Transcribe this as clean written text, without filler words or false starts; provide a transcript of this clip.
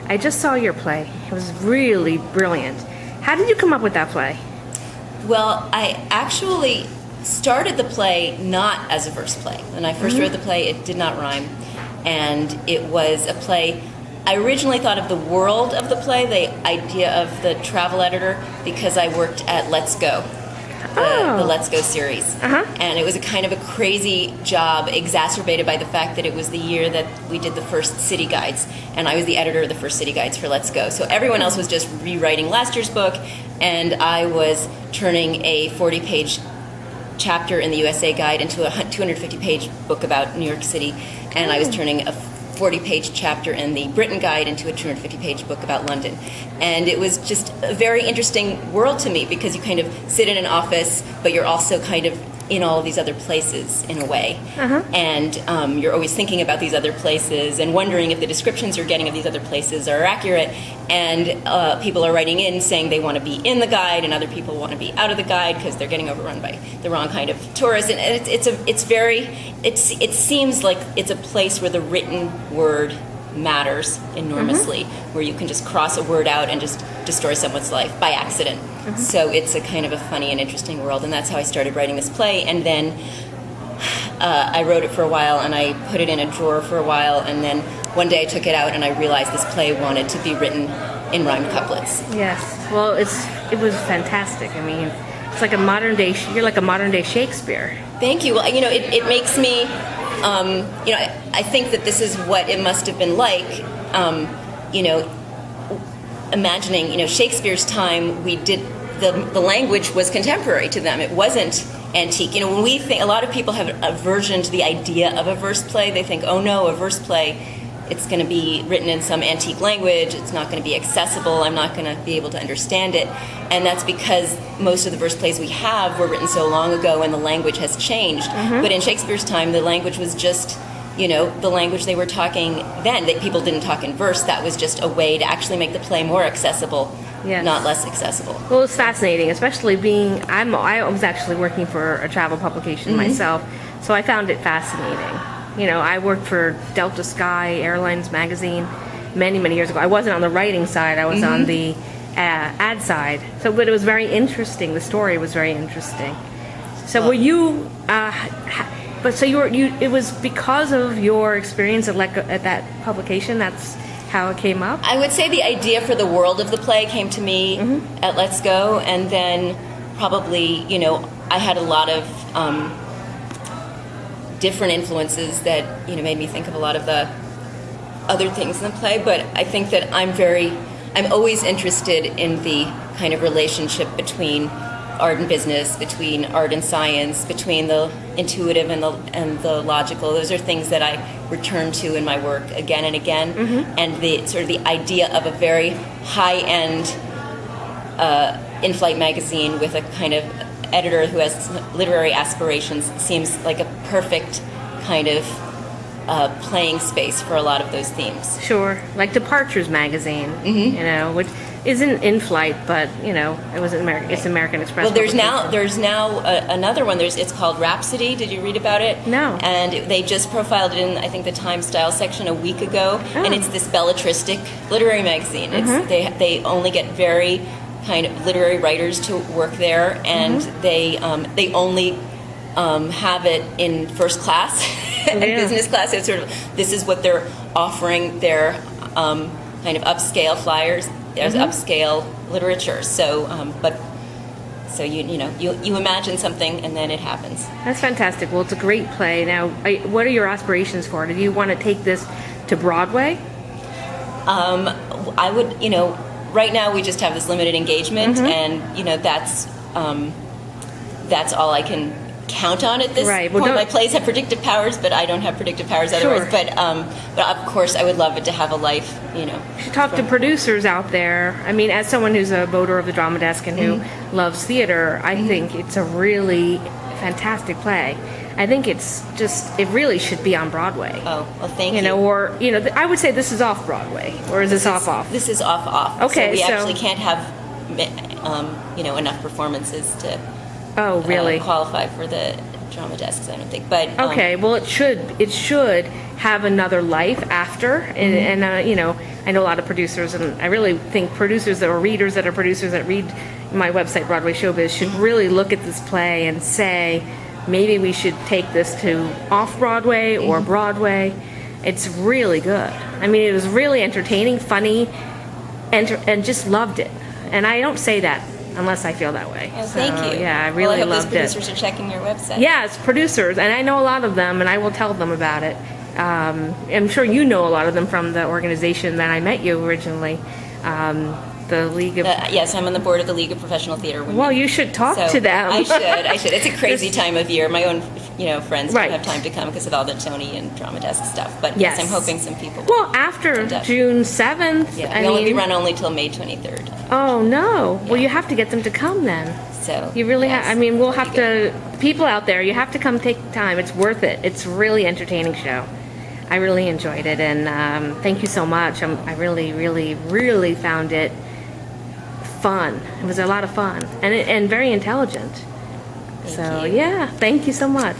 I just saw your play. It was really brilliant. How did you come up with that play? Well, I actually started the play not as a verse play. When I first wrote the play, it did not rhyme. And it was a play, I originally thought of the world of the play, the idea of the travel editor, because I worked at Let's Go, the Let's Go series. And it was a kind of a crazy job, exacerbated by the fact that it was the year that we did the first city guides. And I was the editor of the first city guides for Let's Go. So everyone else was just rewriting last year's book, and I was turning a 40-page chapter in the USA Guide into a 250-page book about New York City, and I was turning a 40-page chapter in the Britain Guide into a 250-page book about London. And it was just a very interesting world to me, because you kind of sit in an office, but you're also kind of in all of these other places in a way. And you're always thinking about these other places and wondering if the descriptions you're getting of these other places are accurate. And people are writing in saying they want to be in the guide, and other people want to be out of the guide because they're getting overrun by the wrong kind of tourists. And it seems like it's a place where the written word matters enormously, where you can just cross a word out and just destroy someone's life by accident. So it's a kind of a funny and interesting world, and that's how I started writing this play. And then I wrote it for a while, and I put it in a drawer for a while, and then one day I took it out and I realized this play wanted to be written in rhymed couplets. Yes. Well, it was fantastic. I mean, it's like you're like a modern day Shakespeare. Thank you. Well, it makes me, I think that this is what it must have been like, imagining, Shakespeare's time, we did, the language was contemporary to them. It wasn't antique. When we think, a lot of people have aversion to the idea of a verse play. They think, oh no, a verse play, it's going to be written in some antique language, it's not going to be accessible, I'm not going to be able to understand it. And that's because most of the verse plays we have were written so long ago and the language has changed. But in Shakespeare's time, the language was just, the language they were talking then. That people didn't talk in verse. That was just a way to actually make the play more accessible, not less accessible. Well, it's fascinating, especially I was actually working for a travel publication myself, so I found it fascinating. I worked for Delta Sky Airlines magazine many, many years ago. I wasn't on the writing side, I was on the ad side. But it was very interesting. The story was very interesting. So were you, it was because of your experience at that publication, that's how it came up? I would say the idea for the world of the play came to me at Let's Go, and then probably, I had a lot of different influences that made me think of a lot of the other things in the play. But I think that I'm always interested in the kind of relationship between art and business, between art and science, between the intuitive and the logical. Those are things that I return to in my work again and again. And the sort of the idea of a very high-end in-flight magazine with a kind of editor who has literary aspirations seems like a perfect kind of playing space for a lot of those themes. Sure, like Departures magazine, which isn't in flight, but it was it's American Express. Well, there's now another one. It's called Rhapsody. Did you read about it? No. And they just profiled it in, I think, the Time Style section a week ago, and it's this belletristic literary magazine. They only get very kind of literary writers to work there, and they only have it in first class and business class. It's sort of, this is what they're offering their kind of upscale flyers. There's upscale literature. So, so you imagine something and then it happens. That's fantastic. Well, it's a great play. Now, what are your aspirations for it? Do you want to take this to Broadway? I would, right now we just have this limited engagement, and that's all I can count on at this point. My plays have predictive powers, but I don't have predictive powers otherwise. But of course, I would love it to have a life. You should talk to producers out there. I mean, as someone who's a voter of the Drama Desk and who loves theater, I think it's a really fantastic play. I think it really should be on Broadway. Oh, well, thank you. Or I would say this is off Broadway, or is this off? This is off. Okay, so we actually can't have enough performances to qualify for the drama desks, I don't think. But Okay, well, it should have another life after, and you know, I know a lot of producers, and I really think producers or readers that are producers that read my website, Broadway Showbiz, should really look at this play and say, maybe we should take this to off-Broadway or Broadway. It's really good. I mean, it was really entertaining, funny, and just loved it. And I don't say that unless I feel that way. Oh, thank you. Yeah, I really well, I hope loved those producers are checking your website. Yeah, it's producers, and I know a lot of them, and I will tell them about it. I'm sure you know a lot of them from the organization that I met you originally, the League of... Yes, I'm on the board of the League of Professional Theater Women. Well, you should talk So to them. I should. It's a crazy time of year. My own, friends Right. don't have time to come because of all the Tony and drama desk stuff. But Yes. yes, I'm hoping some people will. Well, after End up. June 7th, Yeah, I we mean... run only till May 23rd. Oh, no. Well, Yeah. you have to get them to come then. So You really yes, have... I mean, we'll it'll have be good. to... People out there, you have to come take time. It's worth it. It's a really entertaining show. I really enjoyed it, and thank you so much. I really, really, really found it fun. It was a lot of fun, and very intelligent. So, you. yeah, thank you so much.